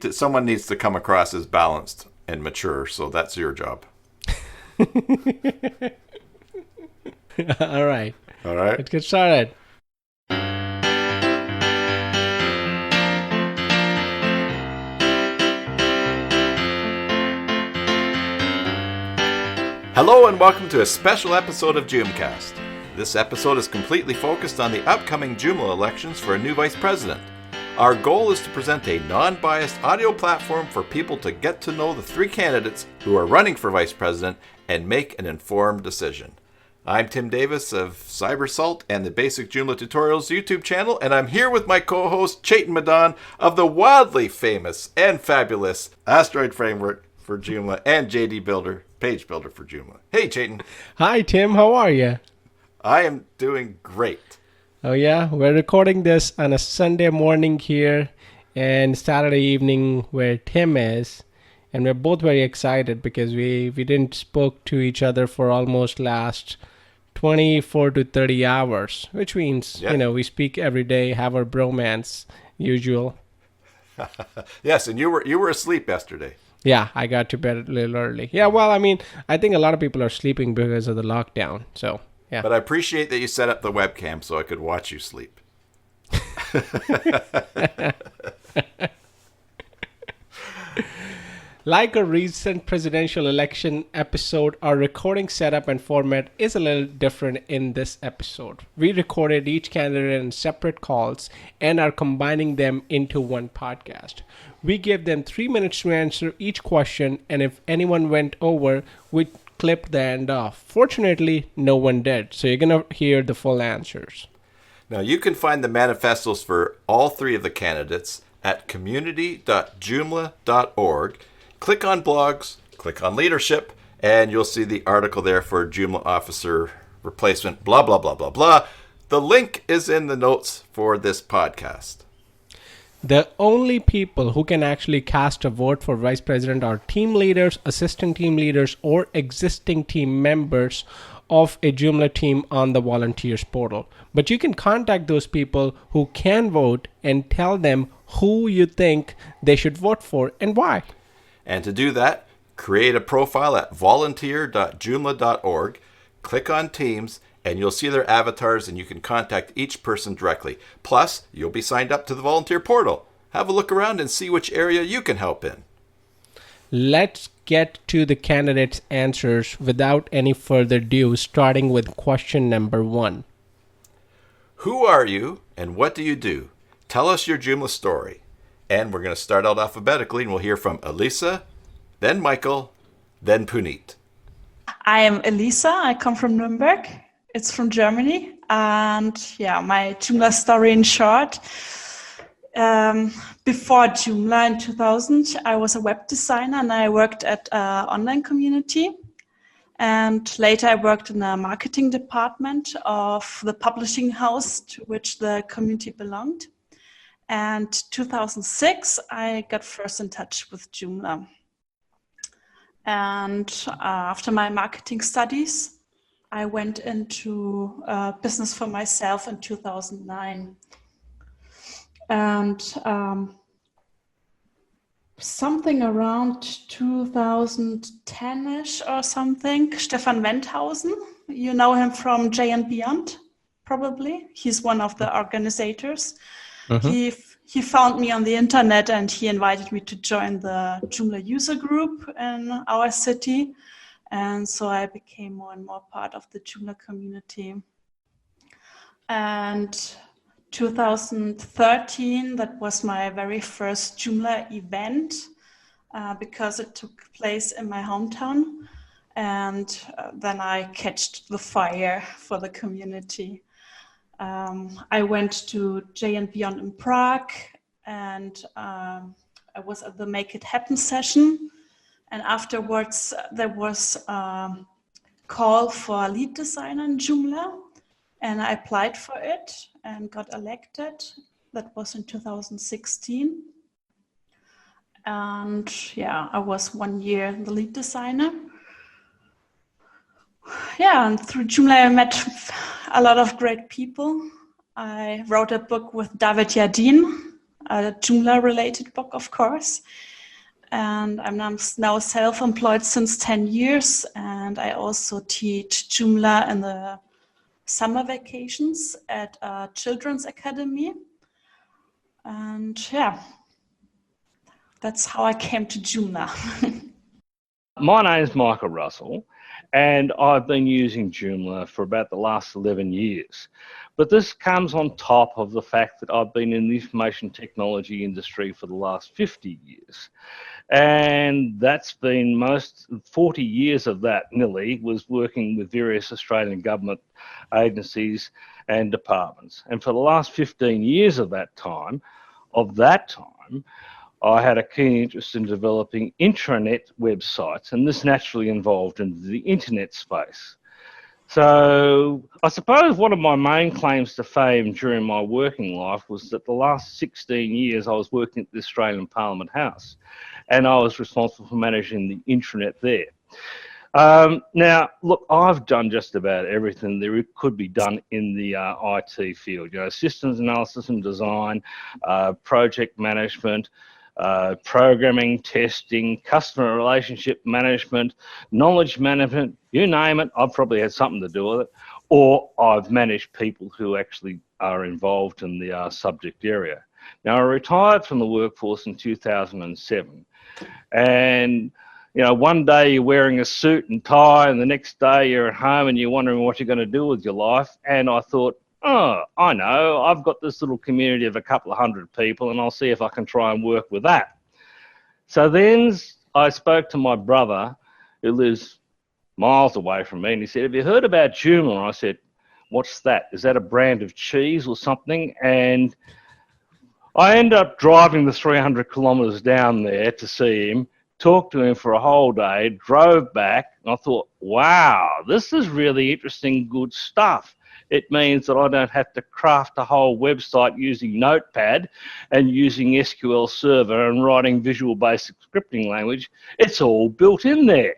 Someone needs to come across as balanced and mature, so that's your job. All right, All right. let's get started. Hello and welcome to a special episode of JoomCast. This episode is completely focused on the upcoming Joomla elections for a new vice president. Our goal is to present a non-biased audio platform for people to get to know the three candidates who are running for vice president and make an informed decision. I'm Tim Davis of Cybersalt and the Basic Joomla Tutorials YouTube channel, and I'm here with my co-host Chaitan Madan of the wildly famous and fabulous Asteroid Framework for Joomla and JD Builder, Page Builder for Joomla. Hey Chaitan. Hi, Tim. How are you? I am doing great. Oh, yeah. We're recording this on a Sunday morning here and Saturday evening where Tim is. And we're both very excited because we didn't spoke to each other for almost last 24 to 30 hours, which means, we speak every day, have our bromance usual. Yes, and you were asleep yesterday. Yeah, I got to bed a little early. Yeah, well, I think a lot of people are sleeping because of the lockdown. So, yeah. But I appreciate that you set up the webcam so I could watch you sleep. Like a recent presidential election episode, our recording setup and format is a little different in this episode. We recorded each candidate in separate calls and are combining them into one podcast. We gave them 3 minutes to answer each question, and if anyone went over, we clipped the end off. Fortunately, no one did, so you're going to hear the full answers. Now, you can find the manifestos for all three of the candidates at community.joomla.org. Click on blogs, click on leadership, and you'll see the article there for Joomla officer replacement, blah, blah, blah, blah, blah. The link is in the notes for this podcast. The only people who can actually cast a vote for vice president are team leaders, assistant team leaders, or existing team members of a Joomla team on the volunteers portal. But you can contact those people who can vote and tell them who you think they should vote for and why. And to do that, create a profile at volunteer.joomla.org, click on Teams, and you'll see their avatars and you can contact each person directly. Plus, you'll be signed up to the volunteer portal. Have a look around and see which area you can help in. Let's get to the candidates' answers without any further ado, starting with question number 1. Who are you and what do you do? Tell us your Joomla story. And we're going to start out alphabetically, and we'll hear from Elisa, then Michael, then Puneet. I am Elisa. I come from Nuremberg. It's from Germany. And my Joomla story in short. Before Joomla in 2000, I was a web designer and I worked at an online community. And later I worked in the marketing department of the publishing house to which the community belonged. And 2006, I got first in touch with Joomla. And after my marketing studies, I went into business for myself in 2009. And something around 2010-ish or something, Stefan Wendhausen, you know him from J and Beyond, probably. He's one of the organizers. Mm-hmm. He found me on the internet and he invited me to join the Joomla user group in our city. And so I became more and more part of the Joomla community. And 2013, that was my very first Joomla event because it took place in my hometown. And then I catched the fire for the community. I went to J and Beyond in Prague, and I was at the Make It Happen session. And afterwards, there was a call for a lead designer in Joomla, and I applied for it and got elected. That was in 2016. And I was 1 year the lead designer. And through Joomla, I met a lot of great people. I wrote a book with David Yardin. a Joomla-related book, of course. And I'm now self-employed since 10 years, and I also teach Joomla in the summer vacations at a children's academy. And yeah, that's how I came to Joomla. My name's Michael Russell, and I've been using Joomla for about the last 11 years. But this comes on top of the fact that I've been in the information technology industry for the last 50 years. And that's been 40 years of that, nearly, was working with various Australian government agencies and departments. And for the last 15 years of that time, I had a keen interest in developing intranet websites, and this naturally involved into the internet space. So I suppose one of my main claims to fame during my working life was that the last 16 years I was working at the Australian Parliament House, and I was responsible for managing the intranet there. Now, look, I've done just about everything there could be done in the IT field. Systems analysis and design, project management, programming, testing, customer relationship management, knowledge management, you name it, I've probably had something to do with it. Or I've managed people who actually are involved in the subject area. Now, I retired from the workforce in 2007. And one day you're wearing a suit and tie, and the next day you're at home and you're wondering what you're going to do with your life. And I thought, oh, I know, I've got this little community of a couple of hundred people, and I'll see if I can try and work with that. So then I spoke to my brother, who lives miles away from me, and he said, have you heard about Joomla? And I said, what's that? Is that a brand of cheese or something? And I ended up driving the 300 kilometres down there to see him, talked to him for a whole day, drove back, and I thought, wow, this is really interesting, good stuff. It means that I don't have to craft a whole website using Notepad and using SQL Server and writing Visual Basic scripting language. It's all built in there.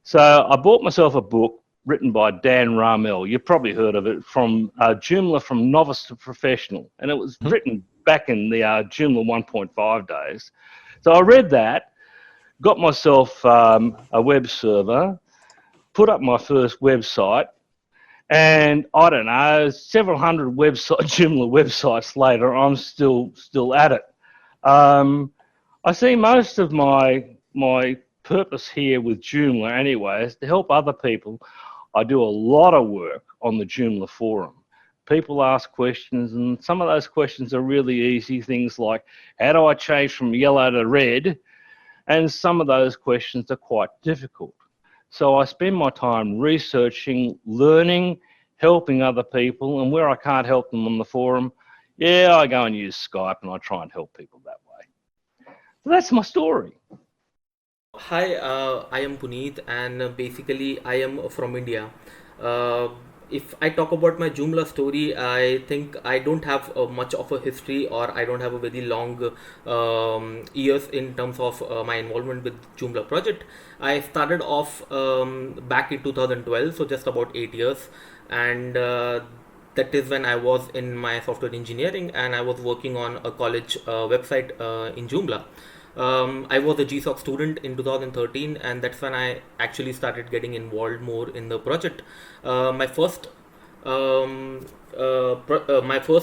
So I bought myself a book written by Dan Ramel. You've probably heard of it, from Joomla from Novice to Professional. And it was written back in the Joomla 1.5 days. So I read that, got myself a web server, put up my first website, and I don't know, several hundred Joomla websites later, I'm still at it. I see most of my purpose here with Joomla anyway is to help other people. I do a lot of work on the Joomla forum. People ask questions, and some of those questions are really easy. Things like, how do I change from yellow to red? And some of those questions are quite difficult. So I spend my time researching, learning, helping other people, and where I can't help them on the forum, I go and use Skype and I try and help people that way. So that's my story. Hi, I am Puneet, and basically I am from India. If I talk about my Joomla story, I think I don't have much of a history, or I don't have a very long years in terms of my involvement with Joomla project. I started off back in 2012, so just about 8 years, and that is when I was in my software engineering, and I was working on a college website in Joomla. I was a GSOC student in 2013, and that's when I actually started getting involved more in the project. My first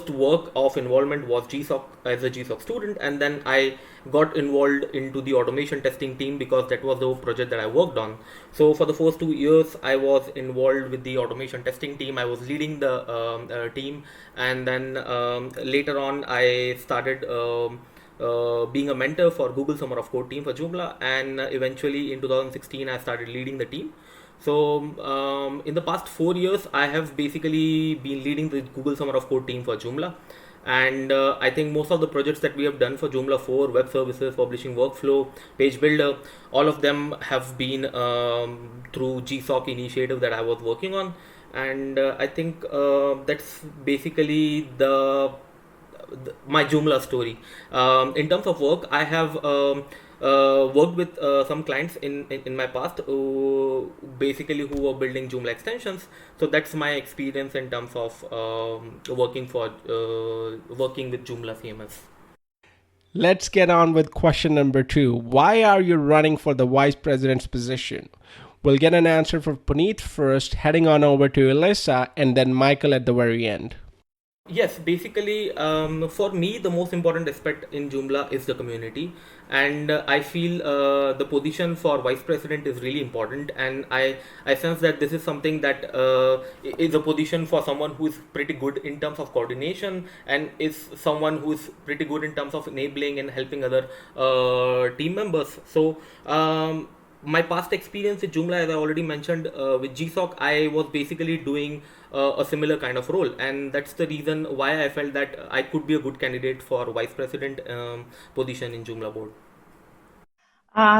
work of involvement was GSOC as a GSOC student, and then I got involved into the automation testing team because that was the project that I worked on. So for the first 2 years, I was involved with the automation testing team. I was leading the team, and then later on, I started being a mentor for Google Summer of Code team for Joomla, and eventually in 2016 I started leading the team. So in the past 4 years I have basically been leading the Google Summer of Code team for Joomla, and I think most of the projects that we have done for Joomla 4, web services, publishing workflow, page builder, all of them have been through GSOC initiative that I was working on, and I think that's basically my Joomla story. In terms of work, I have worked with some clients in my past who were building Joomla extensions. So that's my experience in terms of working with Joomla CMS. Let's get on with question number 2. Why are you running for the vice president's position? We'll get an answer from Puneet first, heading on over to Elisa, and then Michael at the very end. Yes, basically, for me, the most important aspect in Joomla is the community, and I feel the position for vice president is really important, and I sense that this is something that is a position for someone who is pretty good in terms of coordination, and is someone who is pretty good in terms of enabling and helping other team members. So. My past experience with Joomla, as I already mentioned, with GSOC, I was basically doing a similar kind of role, and that's the reason why I felt that I could be a good candidate for vice president position in Joomla board.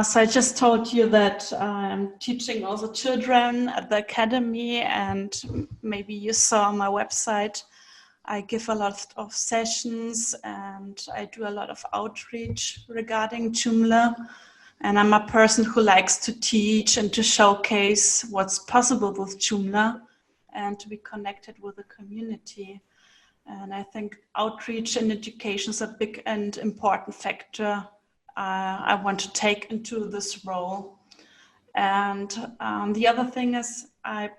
So I just told you that I'm teaching also children at the academy, and maybe you saw on my website, I give a lot of sessions and I do a lot of outreach regarding Joomla. And I'm a person who likes to teach and to showcase what's possible with Joomla and to be connected with the community. And I think outreach and education is a big and important factor I want to take into this role. And the other thing is I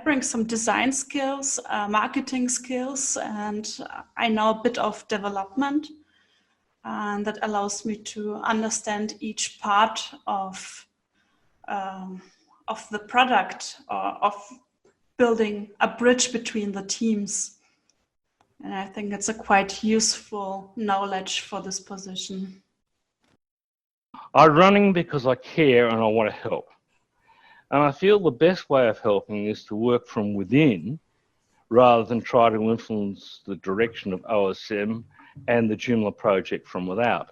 bring some design skills, marketing skills, and I know a bit of development. And that allows me to understand each part of the product or of building a bridge between the teams. And I think it's a quite useful knowledge for this position. I'm running because I care and I want to help. And I feel the best way of helping is to work from within rather than try to influence the direction of OSM and the Joomla project from without.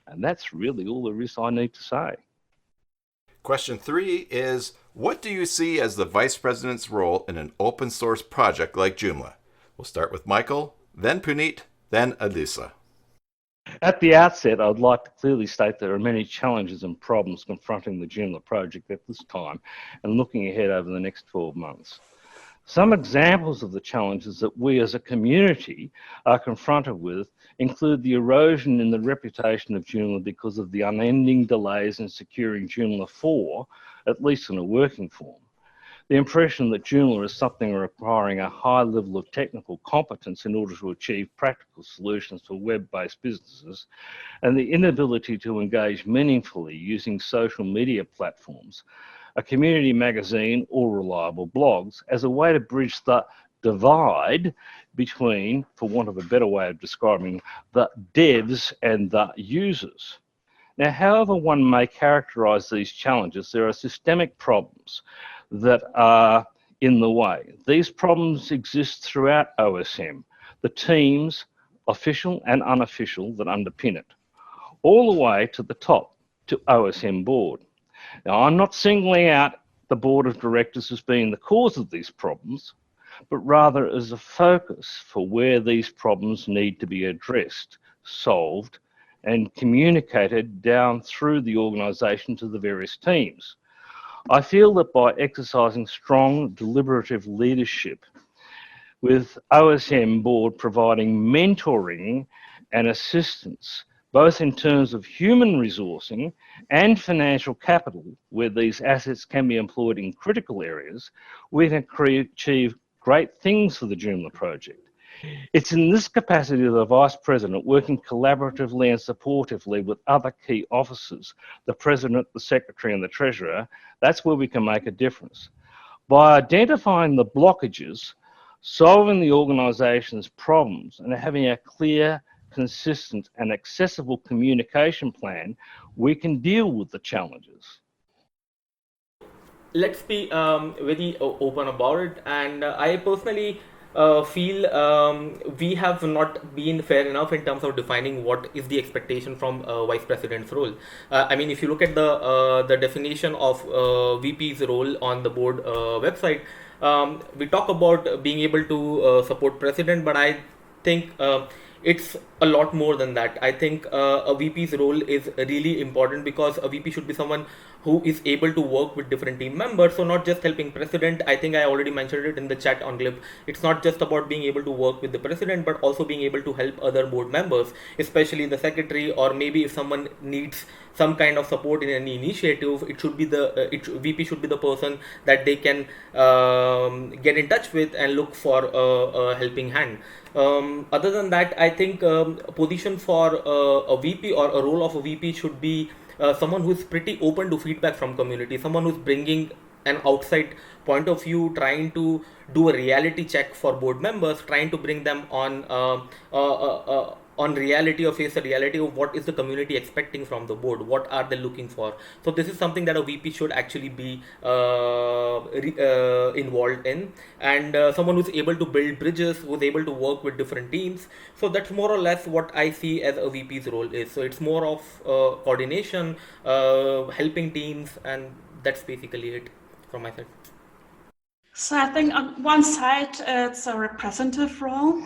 And that's really all there is I need to say. Question 3 is, what do you see as the vice president's role in an open source project like Joomla? We'll start with Michael, then Puneet, then Elisa. At the outset, I'd like to clearly state there are many challenges and problems confronting the Joomla project at this time and looking ahead over the next 12 months. Some examples of the challenges that we as a community are confronted with include the erosion in the reputation of Joomla because of the unending delays in securing Joomla 4, at least in a working form. The impression that Joomla is something requiring a high level of technical competence in order to achieve practical solutions for web-based businesses, and the inability to engage meaningfully using social media platforms, a community magazine or reliable blogs as a way to bridge the divide between, for want of a better way of describing, the devs and the users. Now, however one may characterise these challenges, there are systemic problems that are in the way. These problems exist throughout OSM, the teams, official and unofficial, that underpin it, all the way to the top, to OSM board. Now, I'm not singling out the board of directors as being the cause of these problems, but rather as a focus for where these problems need to be addressed, solved, and communicated down through the organisation to the various teams. I feel that by exercising strong deliberative leadership, with OSM board providing mentoring and assistance, both in terms of human resourcing and financial capital, where these assets can be employed in critical areas, we can achieve great things for the Joomla project. It's in this capacity that the Vice President, working collaboratively and supportively with other key officers, the President, the Secretary and the Treasurer, that's where we can make a difference. By identifying the blockages, solving the organisation's problems and having a clear, consistent and accessible communication plan, we can deal with the challenges. Let's be very open about it, and I personally feel we have not been fair enough in terms of defining what is the expectation from vice president's role. I mean, if you look at the definition of VP's role on the board website, we talk about being able to support president, but I think it's a lot more than that. I think a VP's role is really important, because a VP should be someone who is able to work with different team members. So not just helping president. I think I already mentioned it in the chat on Glib. It's not just about being able to work with the president, but also being able to help other board members, especially the secretary, or maybe if someone needs some kind of support in any initiative, it should be VP should be the person that they can get in touch with and look for a helping hand. Other than that, I think a position for a VP, or a role of a VP, should be someone who is pretty open to feedback from community, someone who's bringing an outside point of view, trying to do a reality check for board members, trying to bring them on reality, or face the reality of what is the community expecting from the board, what are they looking for. So this is something that a VP should actually be involved in, and someone who's able to build bridges, who's able to work with different teams. So that's more or less what I see as a VP's role is. So it's more of coordination, helping teams, and that's basically it from my side. So I think on one side, it's a representative role,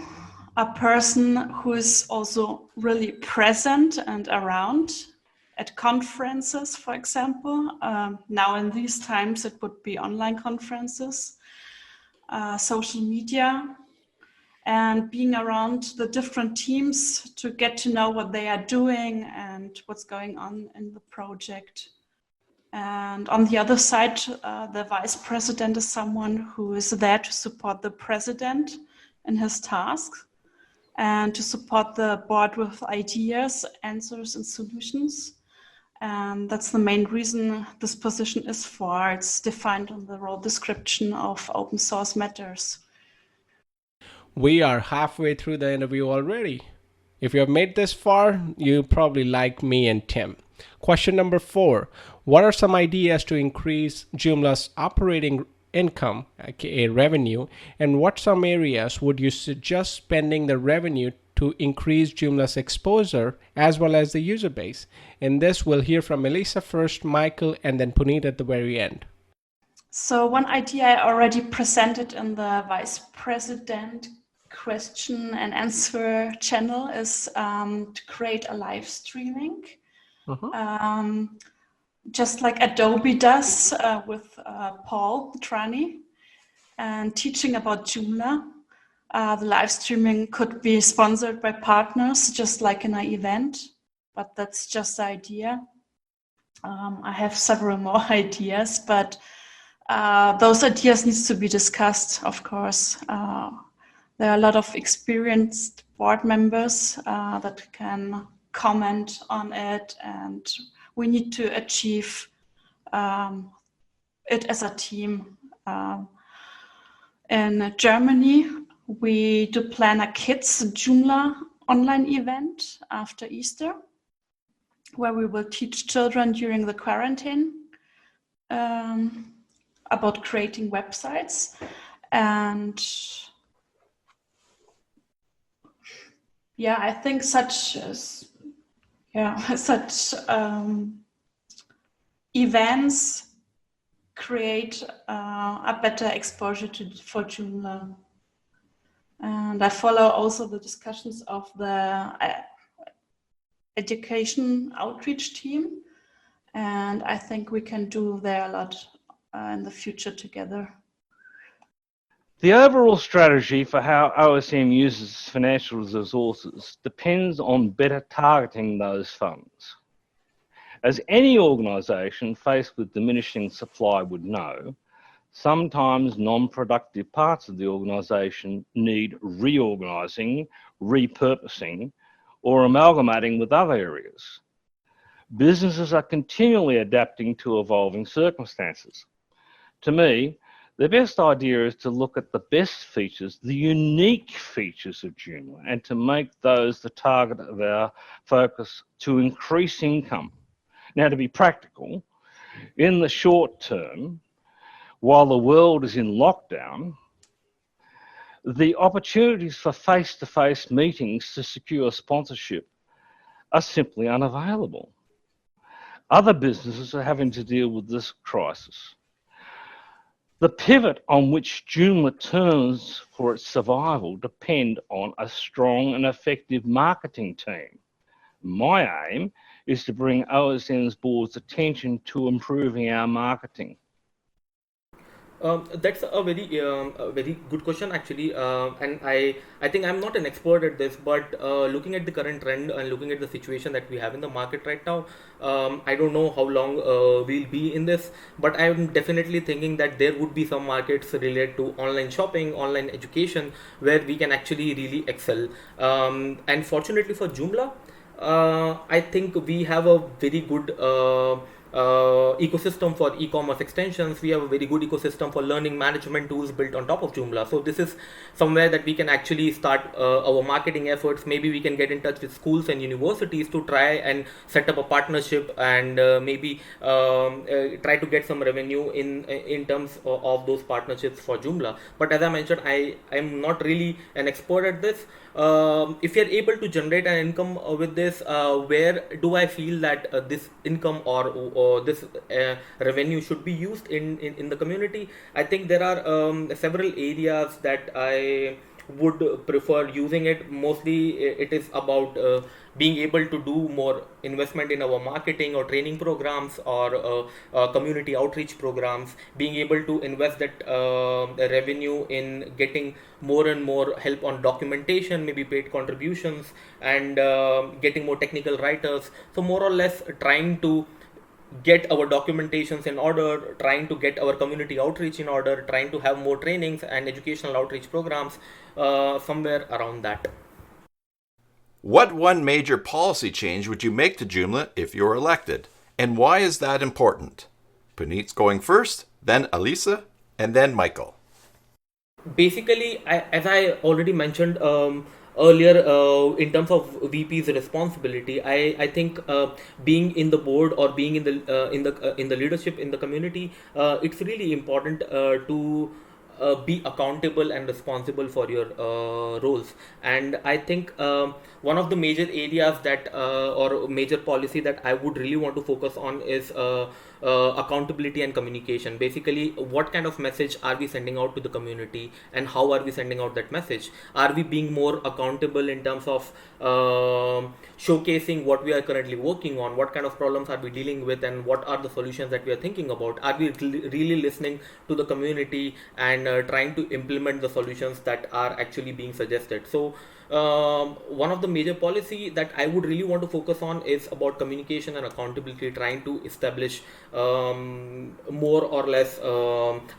a person who is also really present and around at conferences, for example. Now in these times, it would be online conferences, social media, and being around the different teams to get to know what they are doing and what's going on in the project. And on the other side, the vice president is someone who is there to support the president in his tasks and to support the board with ideas, answers, and solutions. And that's the main reason this position is for. It's defined in the role description of Open Source Matters. We are halfway through the interview already. If you have made this far, you probably like me and Tim. Question number 4. What are some ideas to increase Joomla's operating income, aka revenue, and what some areas would you suggest spending the revenue to increase Joomla's exposure as well as the user base? In this, we'll hear from Elisa first, Michael, and then Puneet at the very end. So one idea I already presented in the vice president question and answer channel is to create a live streaming. Just like Adobe does with Paul Trani, and teaching about Joomla. The live streaming could be sponsored by partners, just like in an event, but that's just the idea. I have several more ideas, but those ideas needs to be discussed, of course. There are a lot of experienced board members that can comment on it, and we need to achieve it as a team. In Germany, we do plan a Kids Joomla online event after Easter, where we will teach children during the quarantine about creating websites. And yeah, I think such events create a better exposure for Joomla. And I follow also the discussions of the education outreach team. And I think we can do there a lot in the future together. The overall strategy for how OSM uses financial resources depends on better targeting those funds. As any organisation faced with diminishing supply would know, sometimes non-productive parts of the organisation need reorganising, repurposing, or amalgamating with other areas. Businesses are continually adapting to evolving circumstances. To me, the best idea is to look at the best features, the unique features of Joomla, and to make those the target of our focus to increase income. Now, to be practical, in the short term, while the world is in lockdown, the opportunities for face-to-face meetings to secure sponsorship are simply unavailable. Other businesses are having to deal with this crisis. The pivot on which Joomla turns for its survival depend on a strong and effective marketing team. My aim is to bring OSM's board's attention to improving our marketing. That's a very good question actually, and I think I'm not an expert at this, but looking at the current trend and looking at the situation that we have in the market right now, I don't know how long we'll be in this, but I'm definitely thinking that there would be some markets related to online shopping, online education, where we can actually really excel. And fortunately for Joomla, I think we have a very good ecosystem for e-commerce extensions. We have a very good ecosystem for learning management tools built on top of Joomla. So this is somewhere that we can actually start our marketing efforts. Maybe we can get in touch with schools and universities to try and set up a partnership and maybe try to get some revenue in terms of those partnerships for Joomla. But as I mentioned, I am not really an expert at this. If you're able to generate an income with this, where do I feel that this income or this revenue should be used in the community? I think there are several areas that I would prefer using it. Mostly it is about being able to do more investment in our marketing or training programs or community outreach programs, being able to invest that revenue in getting more and more help on documentation, maybe paid contributions, and getting more technical writers. So more or less trying to get our documentations in order, trying to get our community outreach in order, trying to have more trainings and educational outreach programs, somewhere around that. What one major policy change would you make to Joomla if you're elected? And why is that important? Puneet's going first, then Elisa, and then Michael. Basically, as I already mentioned earlier, in terms of VP's responsibility, I think being in the board or being in the leadership in the community, it's really important to be accountable and responsible for your roles. And I think one of the major areas that or major policy that I would really want to focus on is accountability and communication. Basically, what kind of message are we sending out to the community, and how are we sending out that message? Are we being more accountable in terms of showcasing what we are currently working on, what kind of problems are we dealing with, and what are the solutions that we are thinking about? Are we really listening to the community and trying to implement the solutions that are actually being suggested? So one of the major policy that I would really want to focus on is about communication and accountability, trying to establish more or less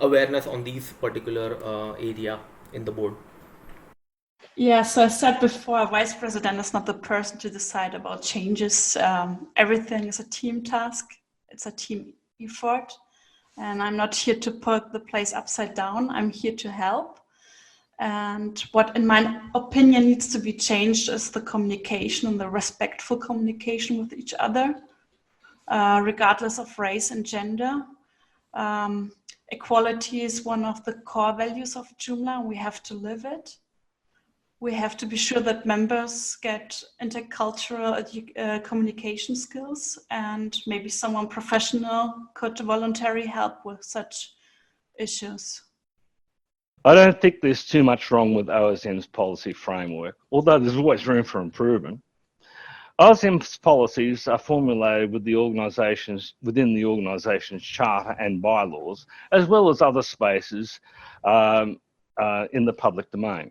awareness on these particular area in the board. Yeah, so I said before, vice president is not the person to decide about changes. Everything is a team task. It's a team effort. And I'm not here to put the place upside down. I'm here to help. And what, in my opinion, needs to be changed is the communication and the respectful communication with each other, regardless of race and gender. Equality is one of the core values of Joomla, and we have to live it. We have to be sure that members get intercultural communication skills, and maybe someone professional could voluntarily help with such issues. I don't think there's too much wrong with OSM's policy framework, although there's always room for improvement. OSM's policies are formulated with within the organisation's charter and bylaws, as well as other spaces in the public domain.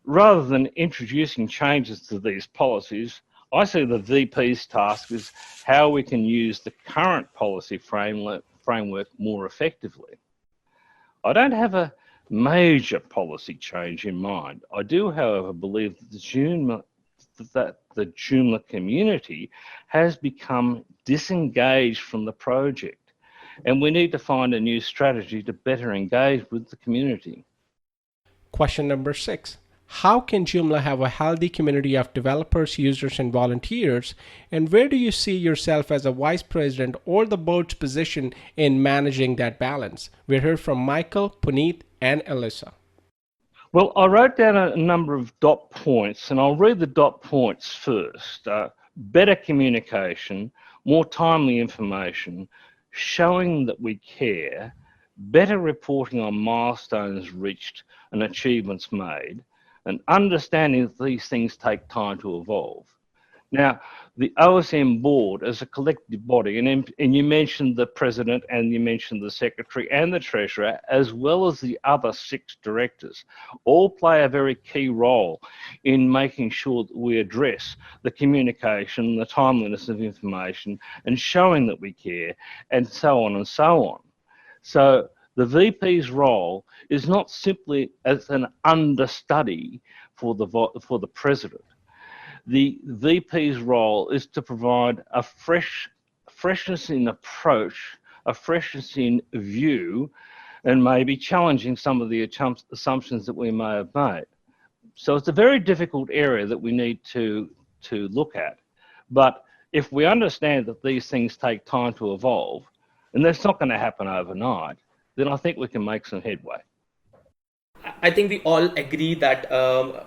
Rather than introducing changes to these policies, I see the VP's task as how we can use the current policy framework more effectively. I don't have a major policy change in mind. I do, however, believe that the Joomla community has become disengaged from the project, and we need to find a new strategy to better engage with the community. Question number 6. How can Joomla have a healthy community of developers, users, and volunteers? And where do you see yourself as a vice president or the board's position in managing that balance? We heard from Michael, Puneet, and Elisa. Well, I wrote down a number of dot points, and I'll read the dot points first. Better communication, more timely information, showing that we care, better reporting on milestones reached and achievements made, and understanding that these things take time to evolve. Now, the OSM board as a collective body, and you mentioned the president and you mentioned the secretary and the treasurer, as well as the other 6 directors, all play a very key role in making sure that we address the communication, the timeliness of information, and showing that we care, and so on and so on. So the VP's role is not simply as an understudy for the president. The VP's role is to provide a freshness in approach, a freshness in view, and maybe challenging some of the assumptions that we may have made. So it's a very difficult area that we need to look at. But if we understand that these things take time to evolve, and that's not going to happen overnight, then I think we can make some headway. I think we all agree that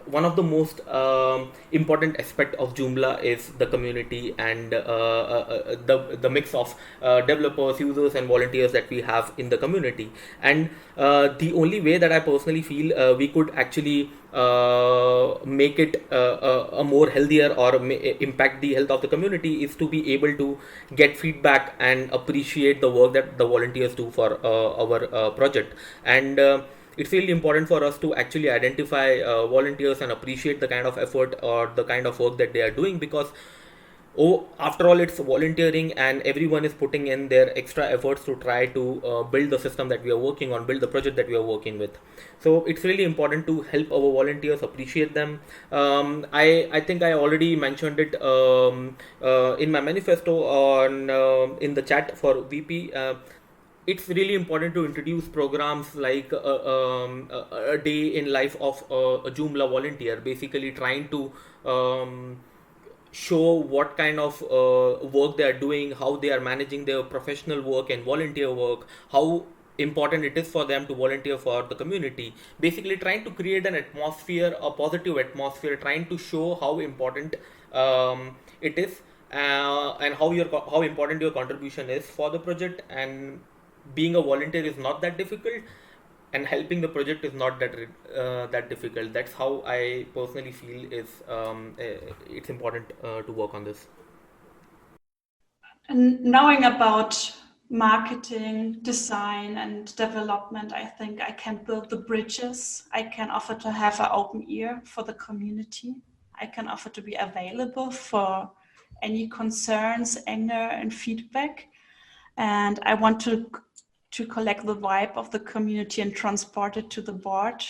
one of the most important aspect of Joomla is the community and the mix of developers, users, and volunteers that we have in the community. And the only way that I personally feel we could actually make it a more healthier or impact the health of the community is to be able to get feedback and appreciate the work that the volunteers do for our project. And it's really important for us to actually identify volunteers and appreciate the kind of effort or the kind of work that they are doing, because after all, it's volunteering and everyone is putting in their extra efforts to try to build the system that we are working on, build the project that we are working with. So it's really important to help our volunteers, appreciate them. I think I already mentioned it in my manifesto on in the chat for VP. It's really important to introduce programs like a day in life of a Joomla volunteer, basically trying to show what kind of work they are doing, how they are managing their professional work and volunteer work, how important it is for them to volunteer for the community. Basically, trying to create an atmosphere, a positive atmosphere, trying to show how important it is, and how important your contribution is for the project. And being a volunteer is not that difficult, and helping the project is not that difficult. That's how I personally feel is it's important to work on this. And knowing about marketing, design, and development, I think I can build the bridges. I can offer to have an open ear for the community. I can offer to be available for any concerns, anger, and feedback. And I want to collect the vibe of the community and transport it to the board.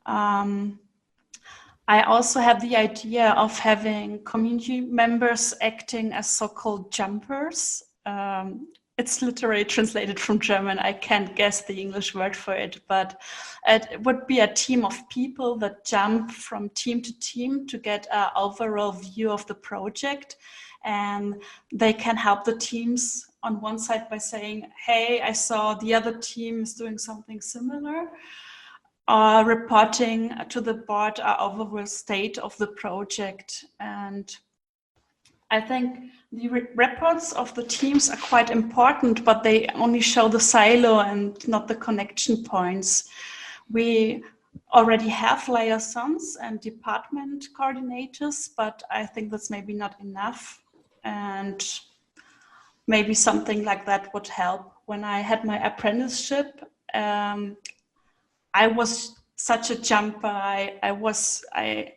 I also have the idea of having community members acting as so-called jumpers. It's literally translated from German. I can't guess the English word for it, but it would be a team of people that jump from team to team to get an overall view of the project. And they can help the teams on one side by saying, hey, I saw the other team is doing something similar, or reporting to the board our overall state of the project. And I think the reports of the teams are quite important, but they only show the silo and not the connection points. We already have liaisons and department coordinators, but I think that's maybe not enough. And maybe something like that would help. When I had my apprenticeship, I was such a jumper. I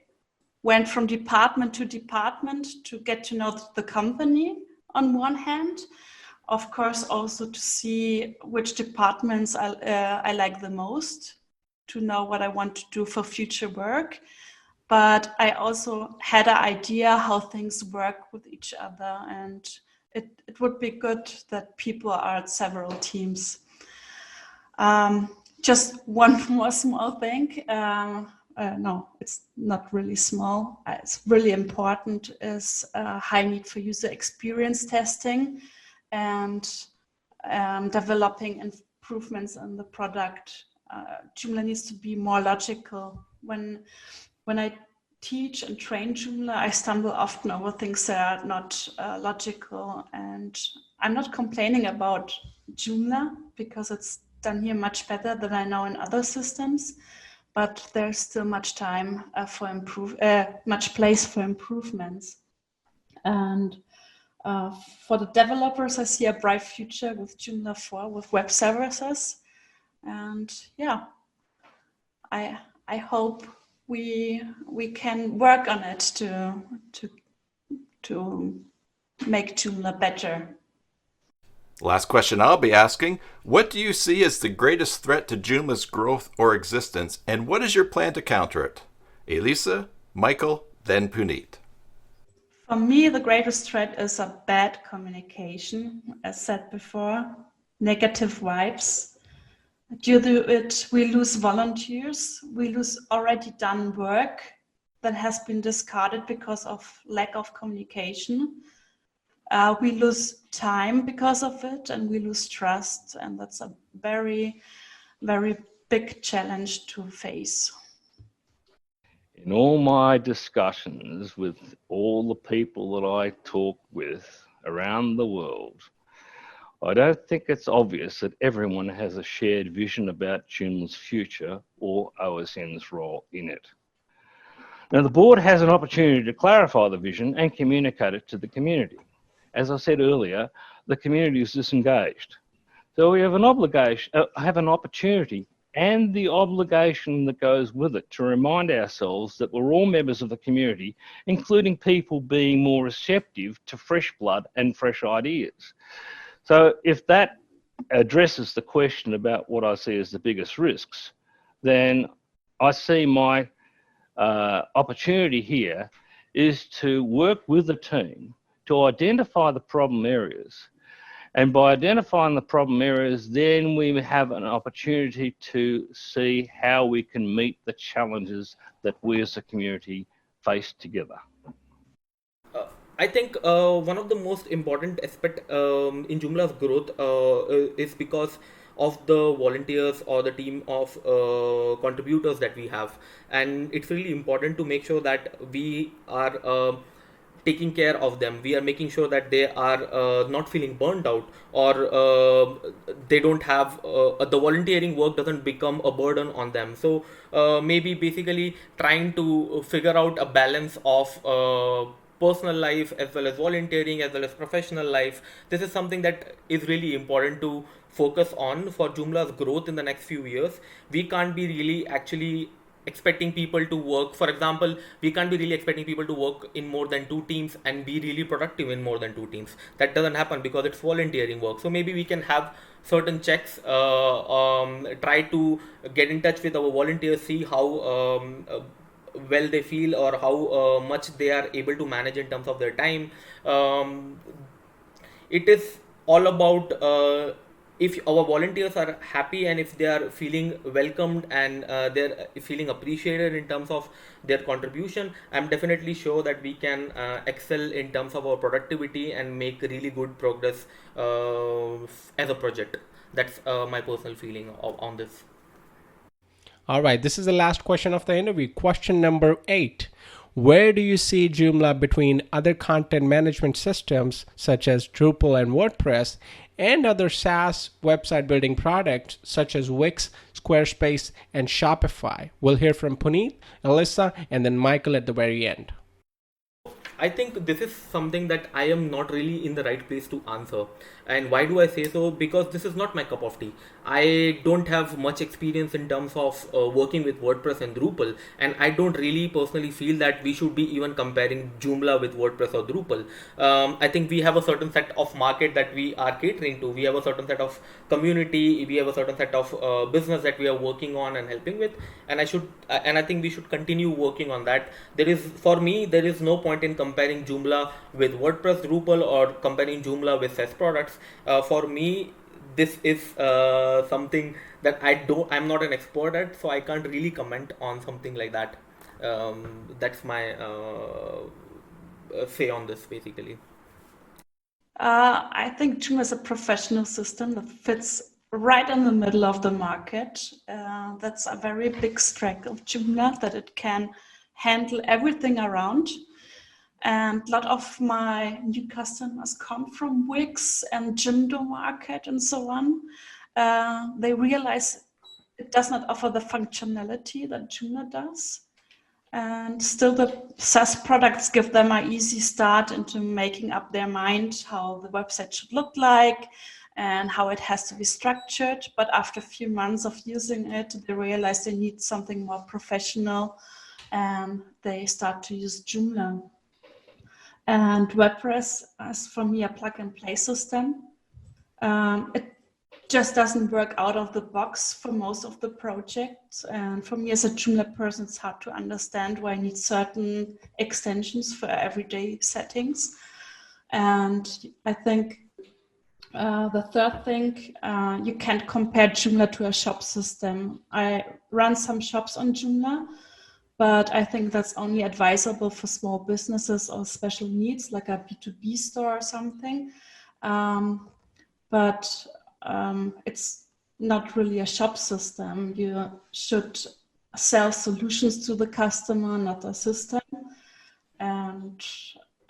went from department to department to get to know the company on one hand. Of course, also to see which departments I like the most, to know what I want to do for future work. But I also had an idea how things work with each other, and it would be good that people are at several teams. Just one more small thing. No, it's not really small. It's really important, is high need for user experience testing and developing improvements in the product. Joomla needs to be more logical. When I teach and train Joomla, I stumble often over things that are not logical. And I'm not complaining about Joomla because it's done here much better than I know in other systems. But there's still much time much place for improvements. And for the developers, I see a bright future with Joomla 4 with web services. And yeah, I hope we can work on it to make Joomla better. Last question I'll be asking, what do you see as the greatest threat to Joomla's growth or existence, and what is your plan to counter it? Elisa, Michael, then Puneet. For me, the greatest threat is a bad communication, as said before, negative vibes. Due to it, we lose volunteers, we lose already done work that has been discarded because of lack of communication. We lose time because of it, and we lose trust, and that's a very, very big challenge to face. In all my discussions with all the people that I talk with around the world, I don't think it's obvious that everyone has a shared vision about Joomla's future or OSM's role in it. Now, the board has an opportunity to clarify the vision and communicate it to the community. As I said earlier, the community is disengaged. So we have an opportunity and the obligation that goes with it to remind ourselves that we're all members of the community, including people being more receptive to fresh blood and fresh ideas. So if that addresses the question about what I see as the biggest risks, then I see my opportunity here is to work with the team to identify the problem areas. And by identifying the problem areas, then we have an opportunity to see how we can meet the challenges that we as a community face together. I think one of the most important aspect in Joomla's growth is because of the volunteers or the team of contributors that we have, and it's really important to make sure that we are taking care of them. We are making sure that they are not feeling burnt out, or they don't have the volunteering work doesn't become a burden on them. So maybe basically trying to figure out a balance of personal life as well as volunteering as well as professional life. This is something that is really important to focus on for Joomla's growth in the next few years. We can't be really actually expecting people to work, for example, we can't be really expecting people to work in more than 2 teams and be really productive in more than 2 teams. That doesn't happen because it's volunteering work. So maybe we can have certain checks, try to get in touch with our volunteers, see how well they feel or how much they are able to manage in terms of their time. It is all about if our volunteers are happy and if they are feeling welcomed and they're feeling appreciated in terms of their contribution, I'm definitely sure that we can excel in terms of our productivity and make really good progress as a project. That's my personal feeling on this. All right, this is the last question of the interview. Question number 8. Where do you see Joomla between other content management systems such as Drupal and WordPress and other SaaS website building products such as Wix, Squarespace, and Shopify? We'll hear from Puneet, Alyssa, and then Michael at the very end. I think this is something that I am not really in the right place to answer. And why do I say so? Because this is not my cup of tea. I don't have much experience in terms of working with WordPress and Drupal, and I don't really personally feel that we should be even comparing Joomla with WordPress or Drupal. I think we have a certain set of market that we are catering to. We have a certain set of community. We have a certain set of business that we are working on and helping with, and I think we should continue working on that. For me, there is no point in comparing Joomla with WordPress, Drupal, or comparing Joomla with SaaS products. For me, this is something that I'm not an expert at, so I can't really comment on something like that. That's my say on this, basically. I think Joomla is a professional system that fits right in the middle of the market. That's a very big strength of Joomla, that it can handle everything around. And a lot of my new customers come from Wix and Jimdo Market and so on. They realize it does not offer the functionality that Joomla does. And still the SaaS products give them an easy start into making up their mind how the website should look like and how it has to be structured. But after a few months of using it, they realize they need something more professional, and they start to use Joomla. And WordPress is for me a plug-and-play system. It just doesn't work out of the box for most of the projects. And for me as a Joomla person, it's hard to understand why I need certain extensions for everyday settings. And I think the third thing, you can't compare Joomla to a shop system. I run some shops on Joomla, but I think that's only advisable for small businesses or special needs, like a B2B store or something. But it's not really a shop system. You should sell solutions to the customer, not a system. And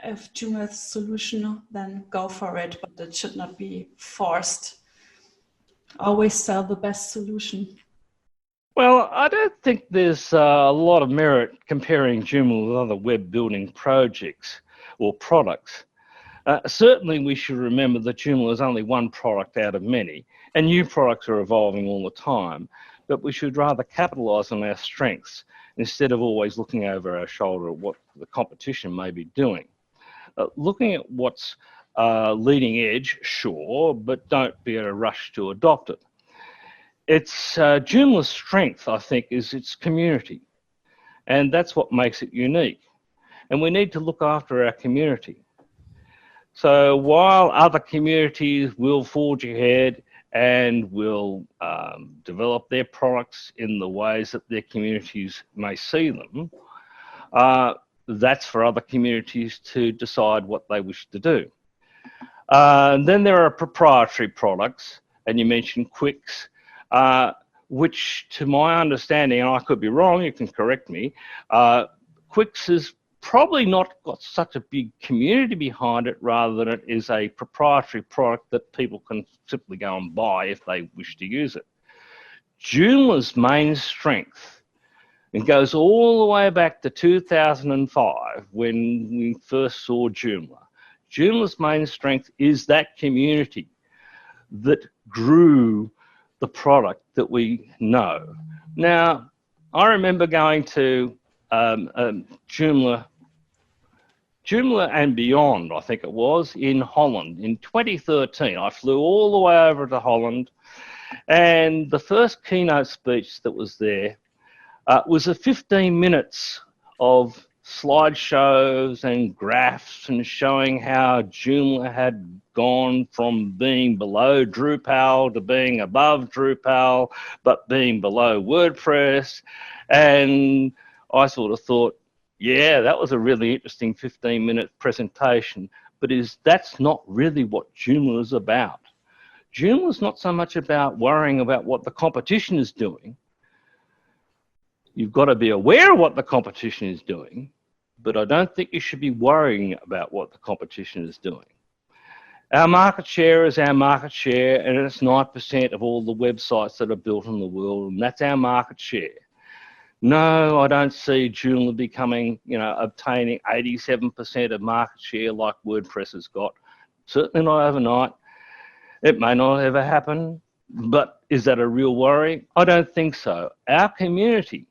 if Joomla is a solution, then go for it, but it should not be forced. Always sell the best solution. Well, I don't think there's a lot of merit comparing Joomla with other web building projects or products. Certainly, we should remember that Joomla is only one product out of many, and new products are evolving all the time. But we should rather capitalise on our strengths instead of always looking over our shoulder at what the competition may be doing. Looking at what's leading edge, sure, but don't be in a rush to adopt it. It's Joomla's strength, I think, is its community, and that's what makes it unique. And we need to look after our community. So while other communities will forge ahead and will develop their products in the ways that their communities may see them, that's for other communities to decide what they wish to do. Then there are proprietary products, and you mentioned Quix, which to my understanding, and I could be wrong, you can correct me, Quix has probably not got such a big community behind it, rather than it is a proprietary product that people can simply go and buy if they wish to use it. Joomla's main strength, and goes all the way back to 2005 when we first saw Joomla. Joomla's main strength is that community that grew the product that we know. Now, I remember going to Joomla and Beyond, I think it was, in Holland in 2013. I flew all the way over to Holland, and the first keynote speech that was there was a 15 minutes of slideshows and graphs and showing how Joomla had gone from being below Drupal to being above Drupal, but being below WordPress. And I sort of thought, yeah, that was a really interesting 15-minute presentation, but that's not really what Joomla is about. Joomla is not so much about worrying about what the competition is doing. You've got to be aware of what the competition is doing, but I don't think you should be worrying about what the competition is doing. Our market share is our market share, and it's 9% of all the websites that are built in the world, and that's our market share. No, I don't see Joomla becoming, obtaining 87% of market share like WordPress has got. Certainly not overnight. It may not ever happen, but is that a real worry? I don't think so. Our community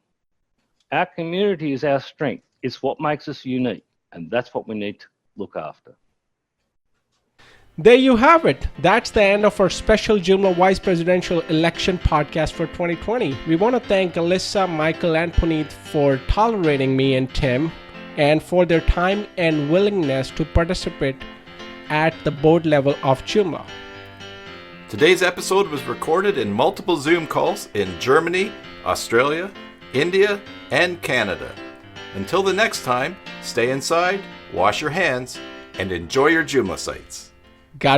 is our strength. It's what makes us unique, and that's what we need to look after. There you have it. That's the end of our special Joomla Vice Presidential Election podcast for 2020. We want to thank Alyssa, Michael, and Puneet for tolerating me and Tim, and for their time and willingness to participate at the board level of Joomla. Today's episode was recorded in multiple Zoom calls in Germany, Australia, India, and Canada. Until the next time, stay inside, wash your hands, and enjoy your Joomla sites. God